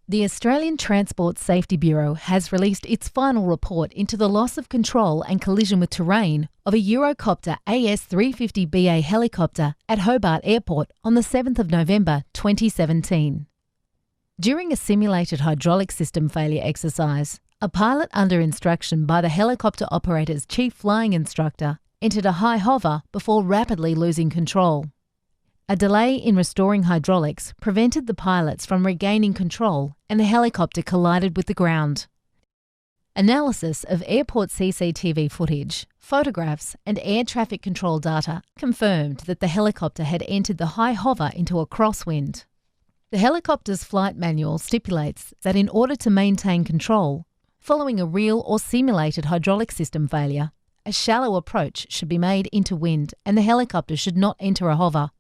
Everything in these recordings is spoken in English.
The Australian Transport Safety Bureau has released its final report into the loss of control and collision with terrain of a Eurocopter AS350BA helicopter at Hobart Airport on the 7th of November 2017. During a simulated hydraulic system failure exercise, a pilot under instruction by the helicopter operator's chief flying instructor entered a high hover before rapidly losing control. A delay in restoring hydraulics prevented the pilots from regaining control and the helicopter collided with the ground. Analysis of airport CCTV footage, photographs and air traffic control data confirmed that the helicopter had entered the high hover into a crosswind. The helicopter's flight manual stipulates that in order to maintain control, following a real or simulated hydraulic system failure, a shallow approach should be made into wind and the helicopter should not enter a hover.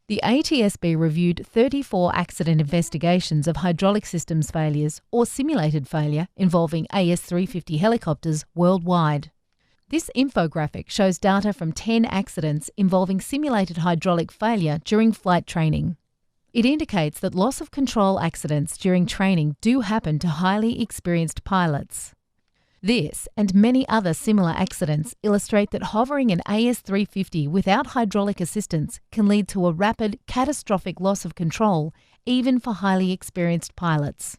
The ATSB reviewed 34 accident investigations of hydraulic systems failures or simulated failure involving AS350 helicopters worldwide. This infographic shows data from 10 accidents involving simulated hydraulic failure during flight training. It indicates that loss of control accidents during training do happen to highly experienced pilots. This and many other similar accidents illustrate that hovering an AS350 without hydraulic assistance can lead to a rapid, catastrophic loss of control, even for highly experienced pilots.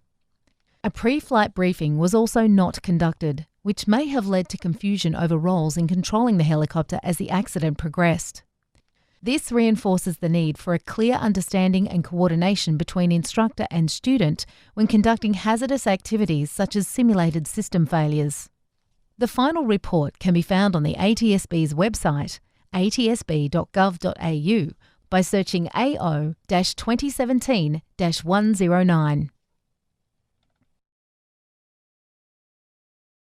A pre-flight briefing was also not conducted, which may have led to confusion over roles in controlling the helicopter as the accident progressed. This reinforces the need for a clear understanding and coordination between instructor and student when conducting hazardous activities such as simulated system failures. The final report can be found on the ATSB's website, atsb.gov.au, by searching AO-2017-109.